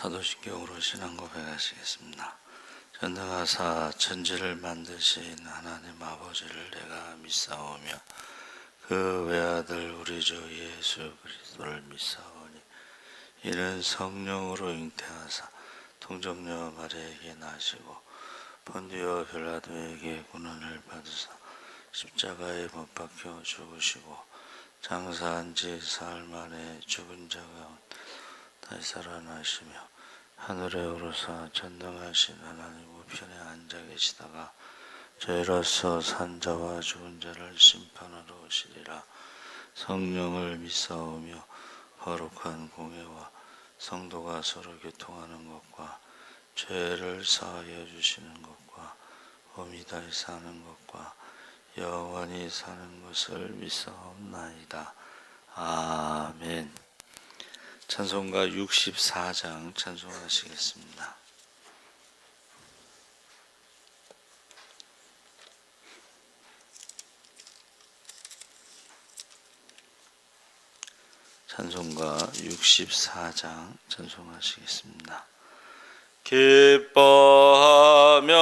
사도신경으로 신앙 고백하시겠습니다. 전능하사 천지를 만드신 하나님 아버지를 내가 믿사오며 그 외아들 우리 주 예수 그리스도를 믿사오니 이는 성령으로 잉태하사 통정녀 마리아에게 나시고 본디오 빌라도에게 고난을 받으사 십자가에 못 박혀 죽으시고 장사한 지 사흘 만에 죽은 자 가운데 다시 살아나시며 하늘에 오르사 전능하신 하나님 우편에 앉아 계시다가 저희로서 산자와 죽은 자를 심판하러 오시리라. 성령을 믿사오며 거룩한 공회와 성도가 서로 교통하는 것과 죄를 사하여 주시는 것과 몸이 다시 사는 것과 영원히 사는 것을 믿사옵나이다. 아멘. 찬송가 64장 찬송하시겠습니다. 찬송가 64장 찬송하시겠습니다. 기뻐하며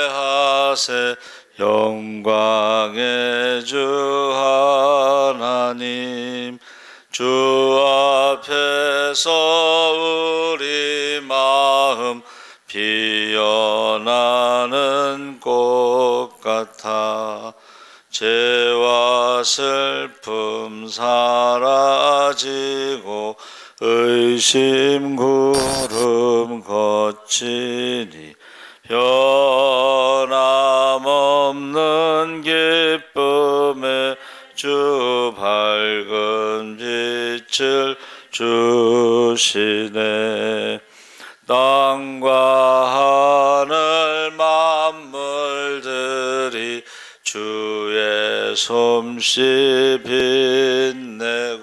경배하세 영광의 주 하나님 주 앞에서 우리 마음 피어나는 꽃 같아 죄와 슬픔 사라지고 의심 구름 거치니 변함없는 기쁨에 주 밝은 빛을 주시네. 땅과 하늘 만물들이 주의 솜씨 빛내고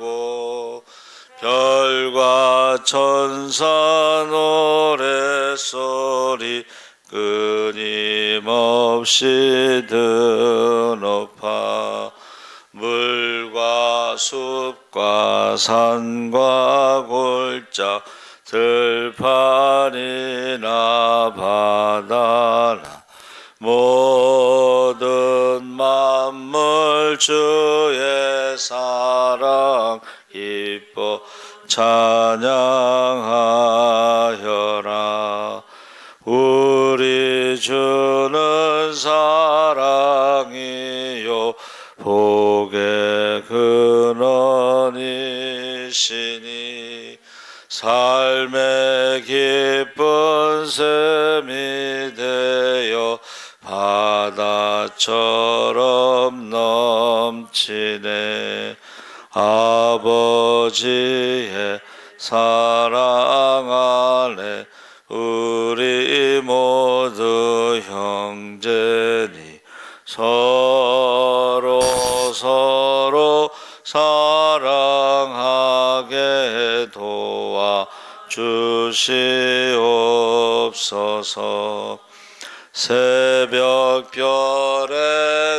별과 천사 노래소리 끊임없이 드높아 물과 숲과 산과 골짜 들판이나 바다나 모든 만물 주의 사랑 기뻐 찬양하여라. 우리 주는 사랑이요 복의 근원이시니 삶의 기쁜 샘이 되어 바다처럼 넘치네. 아버지의 사랑 안에 우리 모두 형제니 서로 사랑하게 도와 주시옵소서. 새벽별의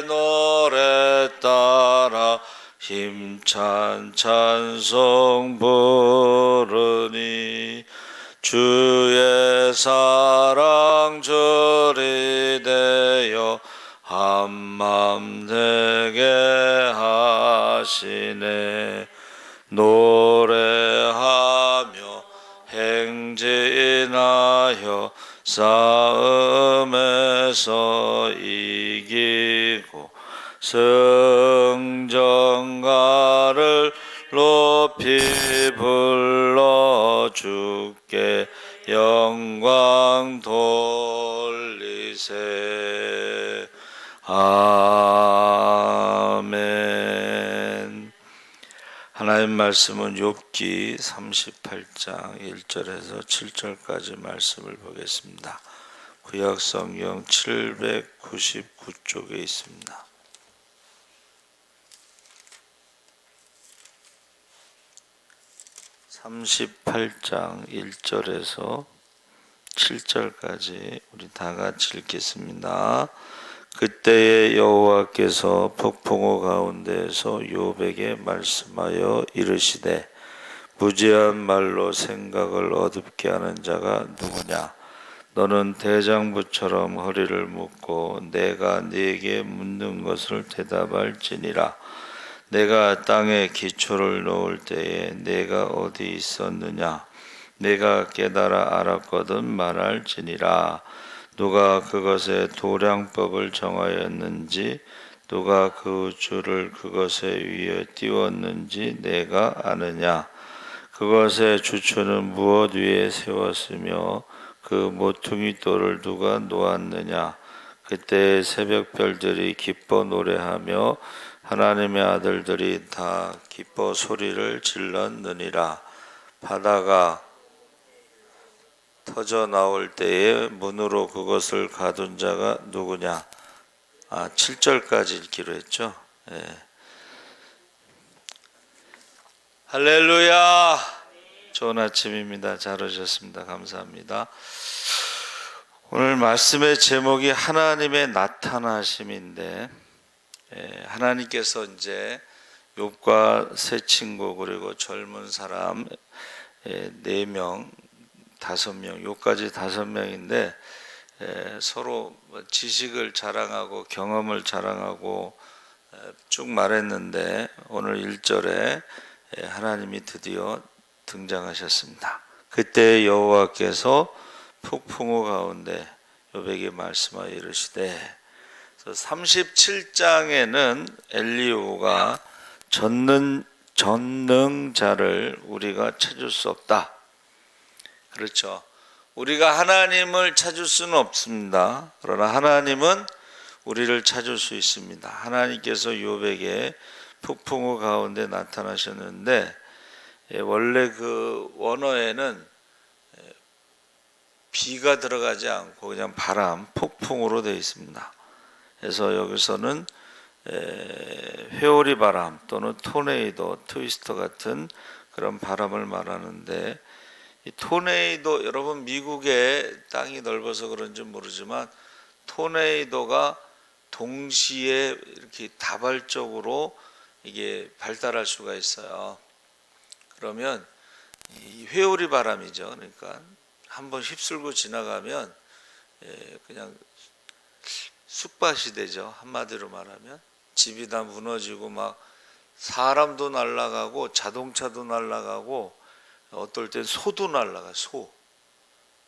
노래 따라 힘찬 찬송 부르니 주의 사랑 줄이 되어 한맘 되게 하시네. 노래하며 행진하여 싸움에서 이기고 승전가를 높이 불러 주께 영광 돌리세. 아멘. 하나님 말씀은 욥기 38장 1절에서 7절까지 말씀을 보겠습니다. 구약성경 799쪽에 있습니다. (38장) 1절에서 7절까지 우리 다 같이 읽겠습니다. 그때에 여호와께서 폭풍우 가운데에서 욥에게 말씀하여 이르시되 무지한 말로 생각을 어둡게 하는 자가 누구냐? 너는 대장부처럼 허리를 묶고 내가 네게 묻는 것을 대답할지니라. 내가 땅에 기초를 놓을 때에 내가 어디 있었느냐? 내가 깨달아 알았거든 말할지니라. 누가 그것의 도량법을 정하였는지, 누가 그 줄을 그것에 위에 띄웠는지 내가 아느냐? 그것의 주초는 무엇 위에 세웠으며 그 모퉁이 돌을 누가 놓았느냐? 그때 새벽별들이 기뻐 노래하며 하나님의 아들들이 다 기뻐 소리를 질렀느니라. 바다가 터져 나올 때에 문으로 그것을 가둔 자가 누구냐? 7절까지 읽기로 했죠. 예. 할렐루야. 좋은 아침입니다. 잘 오셨습니다. 감사합니다. 오늘 말씀의 제목이 하나님의 나타나심인데, 하나님께서 이제 욥과 세 친구 그리고 젊은 사람 4명, 5명, 욥까지 5명인데 서로 지식을 자랑하고 경험을 자랑하고 쭉 말했는데, 오늘 1절에 하나님이 드디어 등장하셨습니다. 그때 여호와께서 폭풍우 가운데 욥에게 말씀하여 이르시되, 37장에는 엘리후가 전능자를 우리가 찾을 수 없다. 그렇죠. 우리가 하나님을 찾을 수는 없습니다. 그러나 하나님은 우리를 찾을 수 있습니다. 하나님께서 욥에게 폭풍우 가운데 나타나셨는데, 원래 그 원어에는 비가 들어가지 않고 그냥 바람, 폭풍으로 되어 있습니다. 그래서 여기서는 회오리 바람 또는 토네이도, 트위스터 같은 그런 바람을 말하는데, 이 토네이도, 여러분 미국의 땅이 넓어서 그런지 모르지만 토네이도가 동시에 이렇게 다발적으로 이게 발달할 수가 있어요. 그러면 이 회오리 바람이죠. 그러니까 한번 휩쓸고 지나가면 그냥 쑥밭이 되죠. 한마디로 말하면 집이 다 무너지고 막 사람도 날아가고 자동차도 날아가고 어떨 땐 소도 날아가. 소.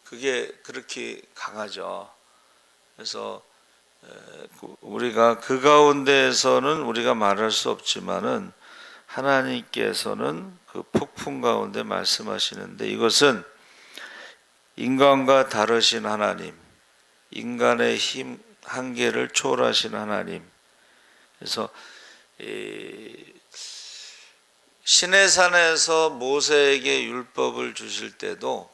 그게 그렇게 강하죠. 그래서 우리가 그 가운데에서는 우리가 말할 수 없지만은 하나님께서는 그 폭풍 가운데 말씀하시는데, 이것은 인간과 다르신 하나님, 인간의 힘 한계를 초월하신 하나님. 그래서 시내산에서 모세에게 율법을 주실 때도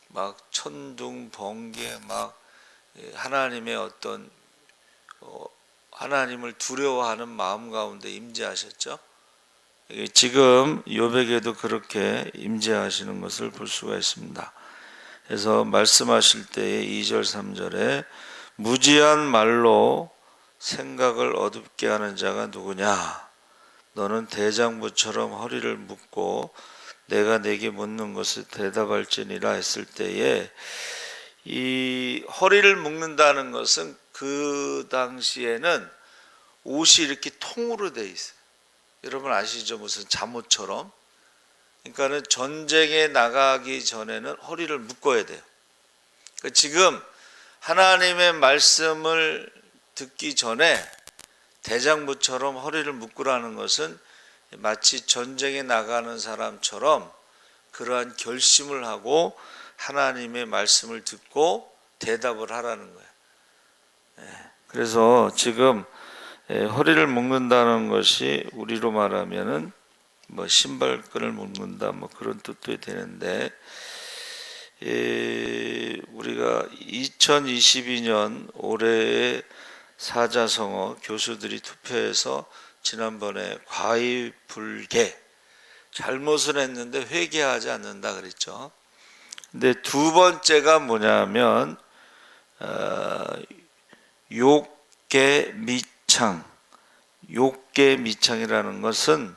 막 천둥 번개, 막 하나님의 어떤 하나님을 두려워하는 마음 가운데 임재하셨죠. 지금 욥에게도 그렇게 임재하시는 것을 볼 수가 있습니다. 그래서 말씀하실 때에 2절 3절에 무지한 말로 생각을 어둡게 하는 자가 누구냐? 너는 대장부처럼 허리를 묶고 내가 내게 묻는 것을 대답할지니라 했을 때에, 이 허리를 묶는다는 것은 그 당시에는 옷이 이렇게 통으로 돼 있어요. 여러분 아시죠? 무슨 잠옷처럼. 그러니까는 전쟁에 나가기 전에는 허리를 묶어야 돼요. 그러니까 지금 하나님의 말씀을 듣기 전에 대장부처럼 허리를 묶으라는 것은 마치 전쟁에 나가는 사람처럼 그러한 결심을 하고 하나님의 말씀을 듣고 대답을 하라는 거예요. 그래서 지금 허리를 묶는다는 것이 우리로 말하면은 뭐 신발끈을 묶는다 뭐 그런 뜻도 되는데, 우리가 2022년 올해의 사자성어 교수들이 투표해서 지난번에 과의불개, 잘못을 했는데 회개하지 않는다 그랬죠. 근데 두 번째가 뭐냐면 욕계 미창. 욕계 미창이라는 것은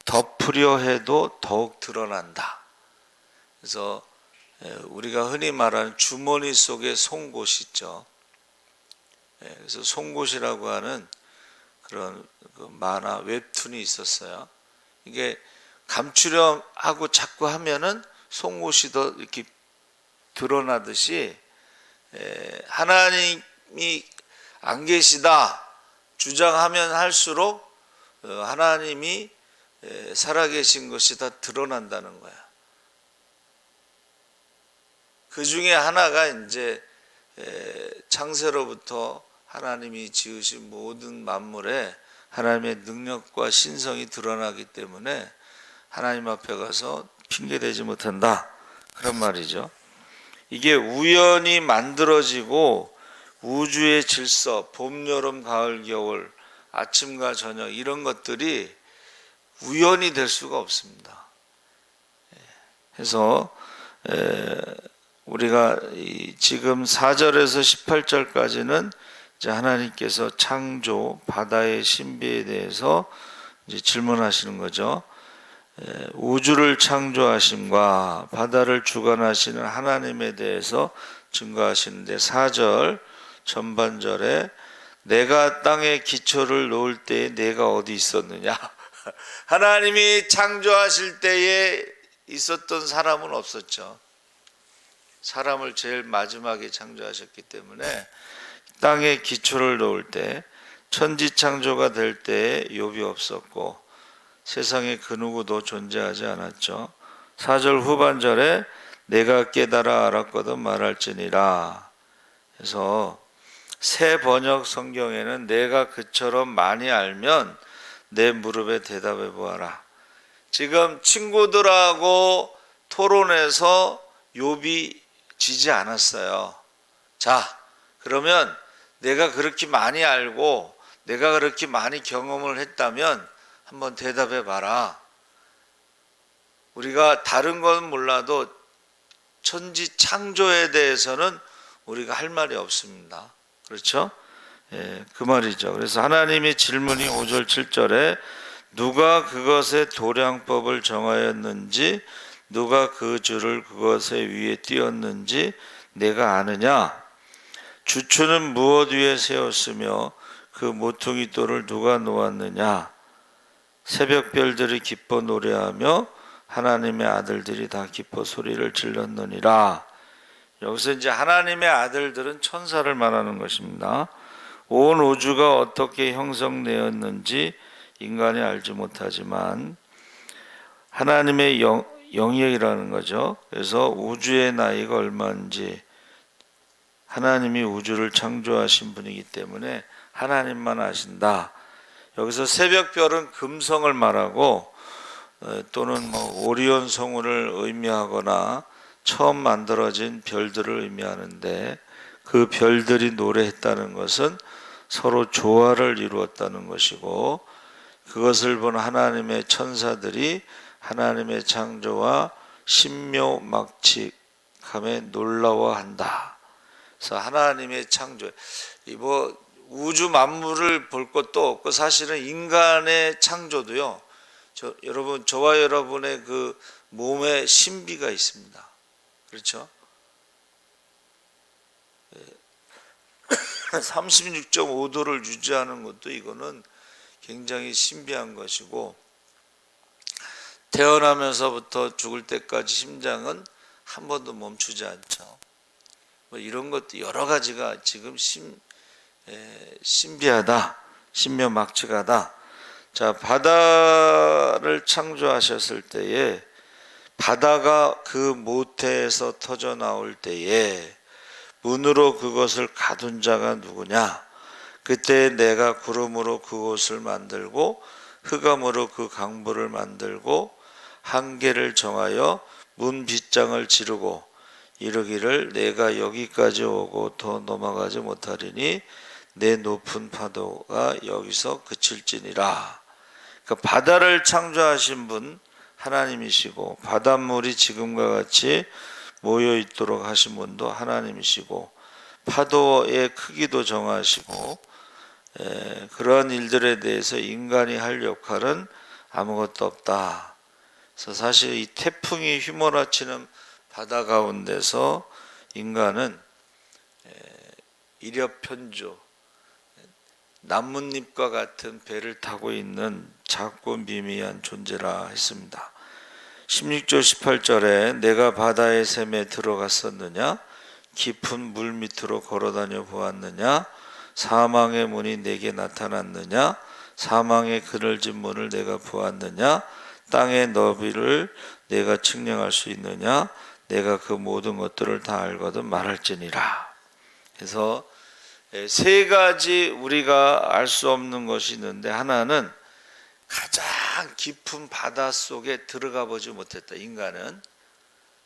덮으려 해도 더욱 드러난다. 그래서 우리가 흔히 말하는 주머니 속에 송곳이 있죠. 그래서 송곳이라고 하는 그런 그 만화 웹툰이 있었어요. 이게 감추려하고 자꾸 하면은 송곳이 더 이렇게 드러나듯이 하나님이 안 계시다 주장하면 할수록 하나님이 살아계신 것이 다 드러난다는 거야. 그 중에 하나가 이제 창세로부터 하나님이 지으신 모든 만물에 하나님의 능력과 신성이 드러나기 때문에 하나님 앞에 가서 핑계대지 못한다, 그런 말이죠. 이게 우연히 만들어지고 우주의 질서, 봄, 여름, 가을, 겨울, 아침과 저녁 이런 것들이 우연이 될 수가 없습니다. 그래서 우리가 지금 4절에서 18절까지는 이제 하나님께서 창조, 바다의 신비에 대해서 이제 질문하시는 거죠. 우주를 창조하심과 바다를 주관하시는 하나님에 대해서 증거하시는데 4절 전반절에 내가 땅에 기초를 놓을 때에 내가 어디 있었느냐. 하나님이 창조하실 때에 있었던 사람은 없었죠. 사람을 제일 마지막에 창조하셨기 때문에 땅에 기초를 놓을 때, 천지창조가 될 때에 욥이 없었고 세상에 그 누구도 존재하지 않았죠. 4절 후반절에 내가 깨달아 알았거든 말할지니라. 그래서 새 번역 성경에는 내가 그처럼 많이 알면 내 무릎에 대답해 보아라. 지금 친구들하고 토론해서 욥이 지지 않았어요. 자, 그러면 내가 그렇게 많이 알고 내가 그렇게 많이 경험을 했다면 한번 대답해 봐라. 우리가 다른 건 몰라도 천지 창조에 대해서는 우리가 할 말이 없습니다. 그렇죠? 그 말이죠. 그래서 하나님의 질문이 5절 7절에 누가 그것의 도량법을 정하였는지 누가 그 줄을 그것의 위에 띄었는지 내가 아느냐? 주추는 무엇 위에 세웠으며 그 모퉁이 돌을 누가 놓았느냐? 새벽별들이 기뻐 노래하며 하나님의 아들들이 다 기뻐 소리를 질렀느니라. 여기서 이제 하나님의 아들들은 천사를 말하는 것입니다. 온 우주가 어떻게 형성되었는지 인간이 알지 못하지만 하나님의 영역이라는 거죠. 그래서 우주의 나이가 얼마인지 하나님이 우주를 창조하신 분이기 때문에 하나님만 아신다. 여기서 새벽별은 금성을 말하고 또는 오리온 성운을 의미하거나 처음 만들어진 별들을 의미하는데 그 별들이 노래했다는 것은 서로 조화를 이루었다는 것이고 그것을 본 하나님의 천사들이 하나님의 창조와 신묘막측함에 놀라워한다. 그래서 하나님의 창조, 우주 만물을 볼 것도 없고 사실은 인간의 창조도요. 여러분, 저와 여러분의 그 몸에 신비가 있습니다. 그렇죠? 36.5도를 유지하는 것도 이거는 굉장히 신비한 것이고 태어나면서부터 죽을 때까지 심장은 한 번도 멈추지 않죠. 이런 것도 여러 가지가 지금 신비하다, 신묘막측하다. 자, 바다를 창조하셨을 때에 바다가 그 모태에서 터져 나올 때에 문으로 그것을 가둔 자가 누구냐? 그때 내가 구름으로 그곳을 만들고 흑암으로 그 강물을 만들고 한계를 정하여 문 빗장을 지르고 이르기를 내가 여기까지 오고 더 넘어가지 못하리니 내 높은 파도가 여기서 그칠지니라. 그러니까 바다를 창조하신 분 하나님이시고 바닷물이 지금과 같이 모여 있도록 하신 분도 하나님이시고 파도의 크기도 정하시고 그러한 일들에 대해서 인간이 할 역할은 아무것도 없다. 그래서 사실 이 태풍이 휘몰아치는 바다 가운데서 인간은 일엽편조, 나뭇잎과 같은 배를 타고 있는 작고 미미한 존재라 했습니다. 16절 18절에 내가 바다의 샘에 들어갔었느냐, 깊은 물 밑으로 걸어다녀 보았느냐, 사망의 문이 내게 나타났느냐, 사망의 그늘진 문을 내가 보았느냐, 땅의 너비를 내가 측량할 수 있느냐, 내가 그 모든 것들을 다 알거든 말할지니라. 그래서 세 가지 우리가 알 수 없는 것이 있는데, 하나는 가장 깊은 바다 속에 들어가 보지 못했다, 인간은.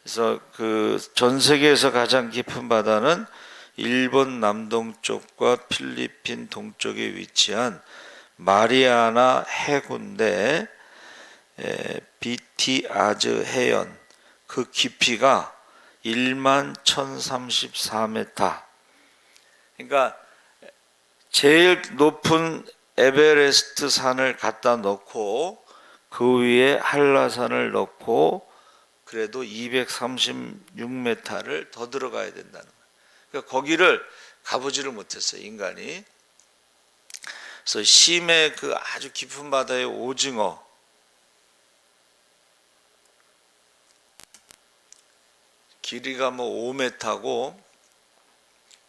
그래서 그 전 세계에서 가장 깊은 바다는 일본 남동쪽과 필리핀 동쪽에 위치한 마리아나 해군대 비티아즈 해연, 그 깊이가 11,034m. 그러니까 제일 높은 에베레스트 산을 갖다 놓고 그 위에 한라산을 놓고 그래도 236m를 더 들어가야 된다는 거예요. 그러니까 거기를 가보지를 못했어요, 인간이. 그래서 심해 그 아주 깊은 바다의 오징어, 길이가 뭐 5m고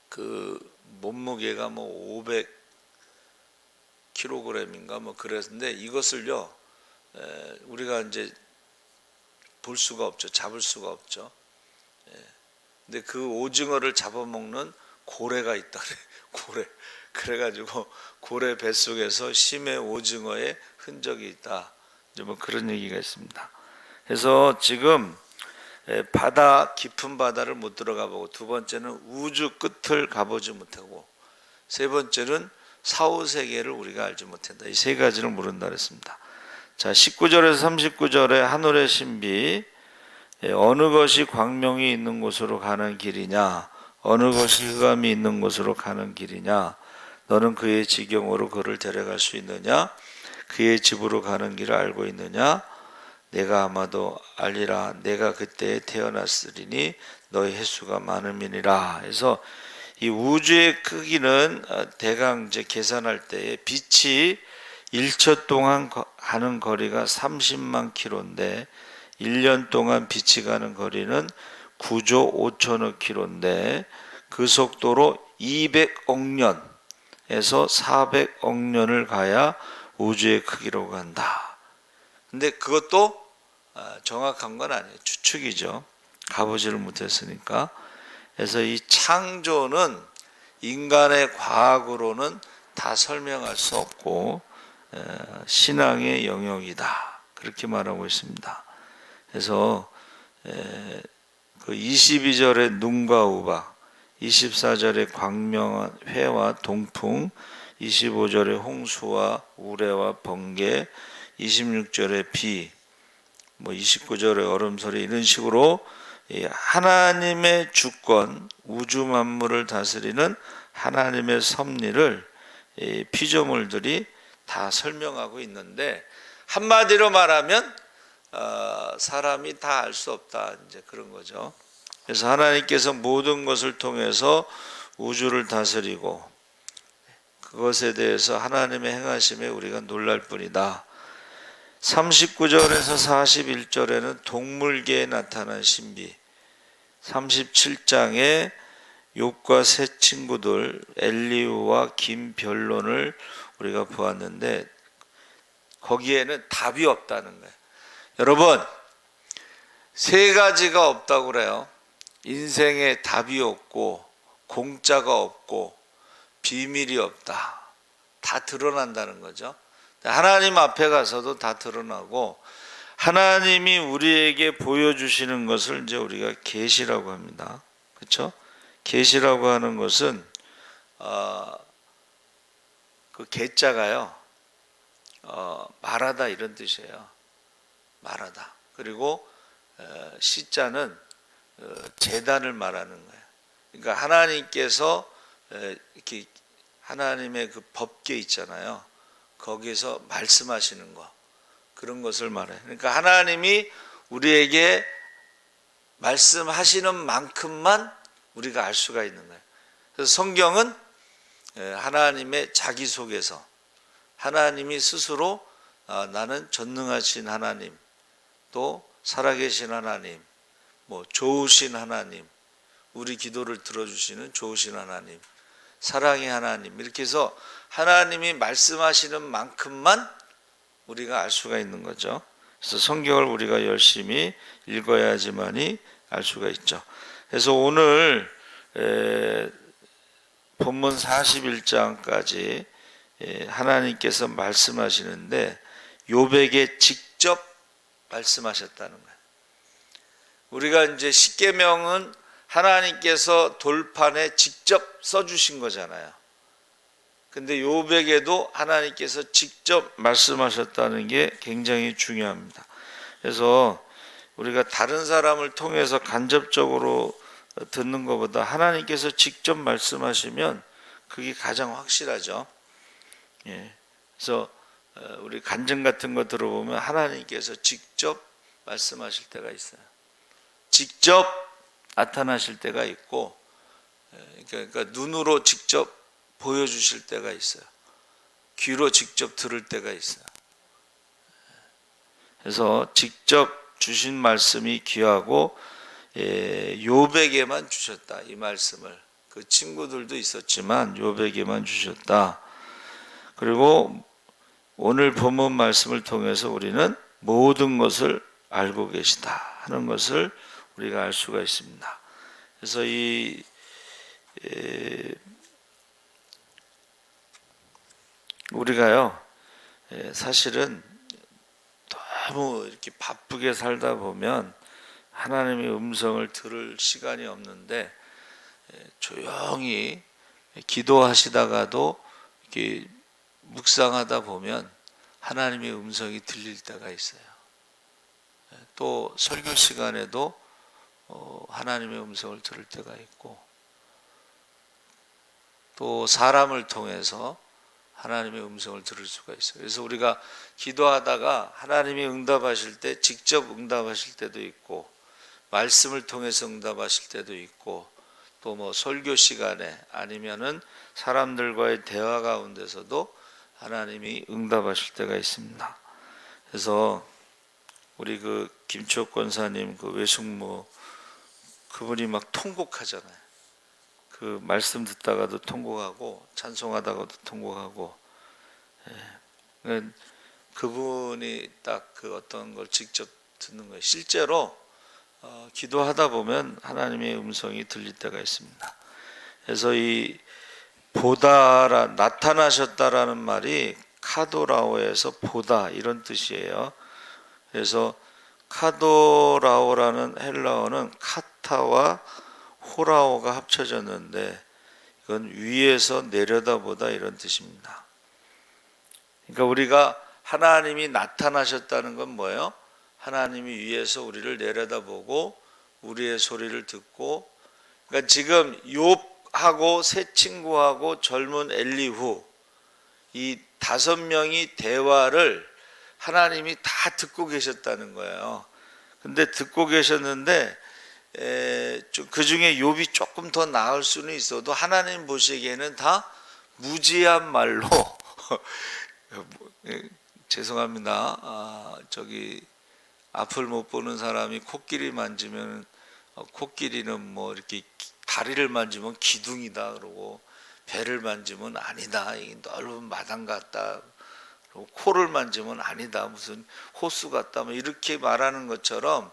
그 몸무게가 뭐 500kg인가 뭐 그랬는데, 이것을요 우리가 이제 볼 수가 없죠. 잡을 수가 없죠. 근데 그 오징어를 잡아먹는 고래가 있다 그래. 고래. 그래가지고 고래 뱃속에서 심해 오징어의 흔적이 있다. 이제 뭐 그런 얘기가 있습니다. 그래서 지금 바다, 깊은 바다를 못 들어가 보고, 두 번째는 우주 끝을 가보지 못하고, 세 번째는 사후세계를 우리가 알지 못한다. 이 세 가지를 모른다 그랬습니다. 자, 19절에서 39절에 하늘의 신비, 어느 것이 광명이 있는 곳으로 가는 길이냐, 어느 것이 흑암이 있는 곳으로 가는 길이냐, 너는 그의 지경으로 그를 데려갈 수 있느냐, 그의 집으로 가는 길을 알고 있느냐, 내가 아마도 알리라. 내가 그때 태어났으리니 너의 횟수가 많음이니라. 해서 이 우주의 크기는 대강 이제 계산할 때 빛이 1초 동안 가는 거리가 30만 킬로인데 1년 동안 빛이 가는 거리는 9조 5천억 킬로인데, 그 속도로 200억 년에서 400억 년을 가야 우주의 크기로 간다. 근데 그것도 정확한 건 아니에요. 추측이죠. 가보지를 못했으니까. 그래서 이 창조는 인간의 과학으로는 다 설명할 수 없고 신앙의 영역이다, 그렇게 말하고 있습니다. 그래서 그 22절에 눈과 우박, 24절에 광명한 회와 동풍, 25절에 홍수와 우레와 번개, 26절에 비, 뭐 29절에 얼음소리, 이런 식으로 하나님의 주권, 우주 만물을 다스리는 하나님의 섭리를 피조물들이 다 설명하고 있는데, 한마디로 말하면 사람이 다 알 수 없다, 이제 그런 거죠. 그래서 하나님께서 모든 것을 통해서 우주를 다스리고, 그것에 대해서 하나님의 행하심에 우리가 놀랄 뿐이다. 39절에서 41절에는 동물계에 나타난 신비, 37장에 욥과 세 친구들 엘리후와 김변론을 우리가 보았는데, 거기에는 답이 없다는 거예요. 여러분, 세 가지가 없다고 그래요. 인생에 답이 없고, 공짜가 없고, 비밀이 없다. 다 드러난다는 거죠. 하나님 앞에 가서도 다 드러나고, 하나님이 우리에게 보여주시는 것을 이제 우리가 계시라고 합니다. 그렇죠? 계시라고 하는 것은 그 계자가요 말하다, 이런 뜻이에요. 말하다. 그리고 시자는 재단을 말하는 거예요. 그러니까 하나님께서 이렇게 하나님의 그 법계 있잖아요. 거기서 말씀하시는 거, 그런 것을 말해. 그러니까 하나님이 우리에게 말씀하시는 만큼만 우리가 알 수가 있는 거예요. 그래서 성경은 하나님의 자기소개서, 하나님이 스스로 나는 전능하신 하나님, 또 살아계신 하나님, 뭐 좋으신 하나님, 우리 기도를 들어주시는 좋으신 하나님, 사랑의 하나님, 이렇게 해서 하나님이 말씀하시는 만큼만 우리가 알 수가 있는 거죠. 그래서 성경을 우리가 열심히 읽어야지만이 알 수가 있죠. 그래서 오늘 본문 41장까지 하나님께서 말씀하시는데 욥에게 직접 말씀하셨다는 거예요. 우리가 이제 십계명은 하나님께서 돌판에 직접 써주신 거잖아요. 근데 욥에게도 하나님께서 직접 말씀하셨다는 게 굉장히 중요합니다. 그래서 우리가 다른 사람을 통해서 간접적으로 듣는 것보다 하나님께서 직접 말씀하시면 그게 가장 확실하죠. 그래서 우리 간증 같은 거 들어보면 하나님께서 직접 말씀하실 때가 있어요. 직접 나타나실 때가 있고, 그러니까 눈으로 직접 보여주실 때가 있어요. 귀로 직접 들을 때가 있어요. 그래서 직접 주신 말씀이 귀하고 욥에게만 주셨다, 이 말씀을. 그 친구들도 있었지만 욥에게만 주셨다. 그리고 오늘 본문 말씀을 통해서 우리는 모든 것을 알고 계시다 하는 것을 우리가 알 수가 있습니다. 그래서 우리가요, 사실은 너무 이렇게 바쁘게 살다 보면 하나님의 음성을 들을 시간이 없는데, 조용히 기도하시다가도 이렇게 묵상하다 보면 하나님의 음성이 들릴 때가 있어요. 또 설교 시간에도 하나님의 음성을 들을 때가 있고, 또 사람을 통해서 하나님의 음성을 들을 수가 있어요. 그래서 우리가 기도하다가 하나님이 응답하실 때 직접 응답하실 때도 있고, 말씀을 통해서 응답하실 때도 있고, 또 뭐 설교 시간에 아니면은 사람들과의 대화 가운데서도 하나님이 응답하실 때가 있습니다. 그래서 우리 그 김치옥 권사님 그 외숙모, 그분이 막 통곡하잖아요. 그 말씀 듣다가도 통곡하고 찬송하다가도 통곡하고, 그분이 딱 그 어떤 걸 직접 듣는 거예요. 실제로 기도하다 보면 하나님의 음성이 들릴 때가 있습니다. 그래서 이 보다라, 나타나셨다라는 말이 카도라오에서 보다 이런 뜻이에요. 그래서 카도라오라는 헬라어는 카타와 호라오가 합쳐졌는데, 이건 위에서 내려다보다 이런 뜻입니다. 그러니까 우리가 하나님이 나타나셨다는 건 뭐예요? 하나님이 위에서 우리를 내려다보고 우리의 소리를 듣고, 그러니까 지금 욥하고 세 친구하고 젊은 엘리후, 이 5명이 대화를 하나님이 다 듣고 계셨다는 거예요. 근데 듣고 계셨는데 그 중에 욥이 조금 더 나을 수는 있어도 하나님 보시기에는 다 무지한 말로 죄송합니다. 저기 앞을 못 보는 사람이 코끼리 만지면 코끼리는 뭐 이렇게 다리를 만지면 기둥이다 그러고, 배를 만지면 아니다, 이 넓은 마당 같다, 그리고 코를 만지면 아니다, 무슨 호수 같다, 뭐 이렇게 말하는 것처럼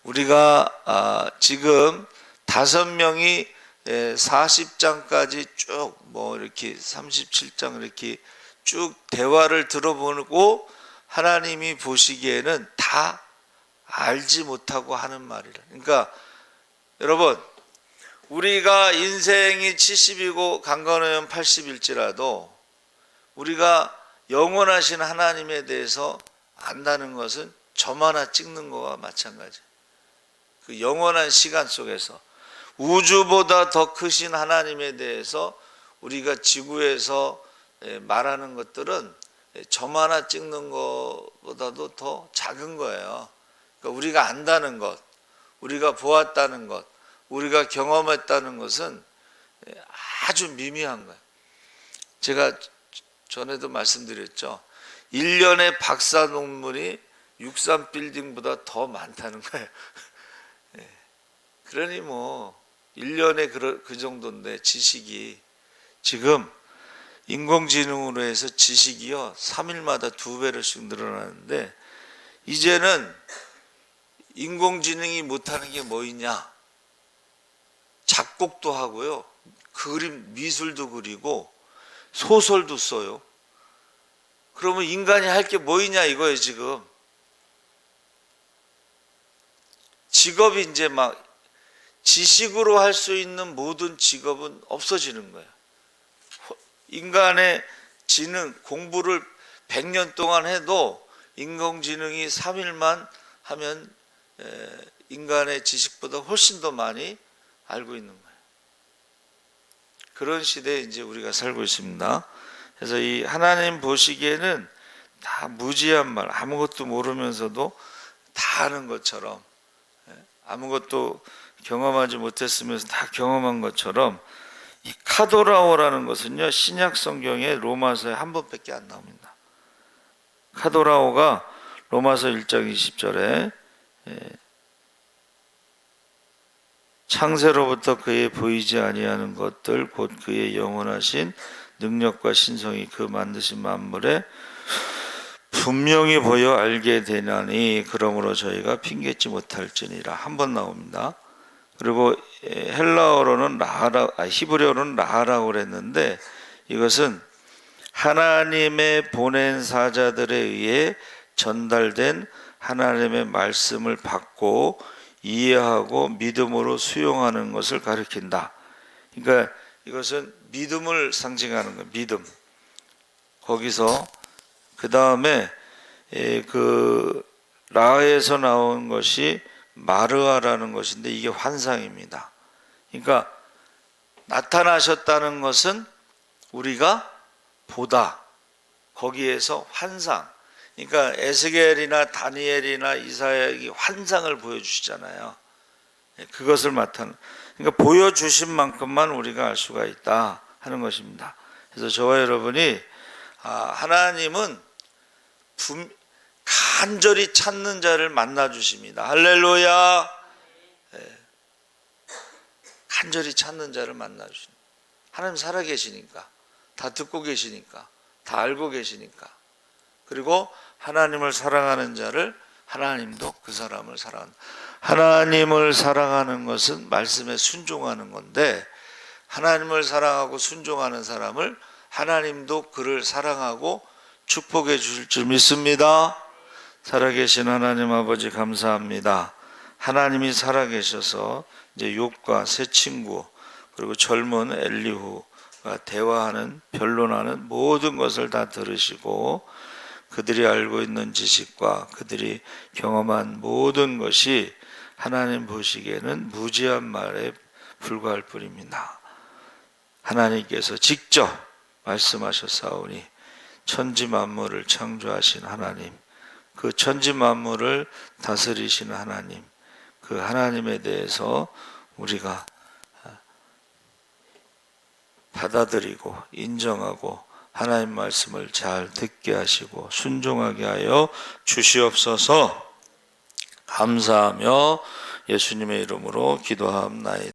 우리가 지금 5명이 40장까지 쭉 뭐 이렇게 37장 이렇게 쭉 대화를 들어보고 하나님이 보시기에는 다 알지 못하고 하는 말이라. 그러니까 여러분, 우리가 인생이 70이고 강건하면 80일지라도 우리가 영원하신 하나님에 대해서 안다는 것은 점 하나 찍는 것과 마찬가지. 그 영원한 시간 속에서 우주보다 더 크신 하나님에 대해서 우리가 지구에서 말하는 것들은 점 하나 찍는 것보다도 더 작은 거예요. 그러니까 우리가 안다는 것, 우리가 보았다는 것, 우리가 경험했다는 것은 아주 미미한 거예요. 제가 전에도 말씀드렸죠. 1년의 박사 논문이 63 빌딩보다 더 많다는 거예요. 그러니 뭐 1년에 그 정도인데 지식이 지금 인공지능으로 해서 지식이요 3일마다 2배씩 늘어나는데 이제는 인공지능이 못하는 게 뭐 있냐? 작곡도 하고요, 그림 미술도 그리고 소설도 써요. 그러면 인간이 할 게 뭐 있냐 이거예요. 지금 직업이 이제 막 지식으로 할 수 있는 모든 직업은 없어지는 거예요. 인간의 지능 공부를 100년 동안 해도 인공지능이 3일만 하면 인간의 지식보다 훨씬 더 많이 알고 있는 거예요. 그런 시대에 이제 우리가 살고 있습니다. 그래서 이 하나님 보시기에는 다 무지한 말, 아무것도 모르면서도 다 아는 것처럼, 아무것도 경험하지 못했으면서 다 경험한 것처럼, 이 카도라오라는 것은요 신약 성경에 로마서에 한 번밖에 안 나옵니다. 카도라오가 로마서 1장 20절에 창세로부터 그의 보이지 아니하는 것들 곧 그의 영원하신 능력과 신성이 그 만드신 만물에 분명히 보여 알게 되나니 그러므로 저희가 핑계치 못할지니라 한 번 나옵니다. 그리고 헬라어로는 히브리어로는 라하라고 그랬는데 이것은 하나님의 보낸 사자들에 의해 전달된 하나님의 말씀을 받고 이해하고 믿음으로 수용하는 것을 가리킨다. 그러니까 이것은 믿음을 상징하는 거예요. 믿음. 거기서 그 다음에 그 라에서 나온 것이 마르아라는 것인데 이게 환상입니다. 그러니까 나타나셨다는 것은 우리가 보다, 거기에서 환상. 그러니까 에스겔이나 다니엘이나 이사야에게 환상을 보여주시잖아요. 그것을 그러니까 보여주신 만큼만 우리가 알 수가 있다 하는 것입니다. 그래서 저와 여러분이 하나님은 간절히 찾는 자를 만나 주십니다. 할렐루야. 간절히 찾는 자를 만나 주십니다. 하나님 살아 계시니까, 다 듣고 계시니까, 다 알고 계시니까. 그리고 하나님을 사랑하는 자를 하나님도 그 사람을 사랑한다. 하나님을 사랑하는 것은 말씀에 순종하는 건데 하나님을 사랑하고 순종하는 사람을 하나님도 그를 사랑하고 축복해 주실 줄 믿습니다. 살아계신 하나님 아버지 감사합니다. 하나님이 살아계셔서 이제 욥과 새 친구 그리고 젊은 엘리후가 대화하는 변론하는 모든 것을 다 들으시고 그들이 알고 있는 지식과 그들이 경험한 모든 것이 하나님 보시기에는 무지한 말에 불과할 뿐입니다. 하나님께서 직접 말씀하셨사오니 천지 만물을 창조하신 하나님, 그 천지 만물을 다스리시는 하나님, 그 하나님에 대해서 우리가 받아들이고 인정하고 하나님 말씀을 잘 듣게 하시고 순종하게 하여 주시옵소서. 감사하며 예수님의 이름으로 기도하옵나이다.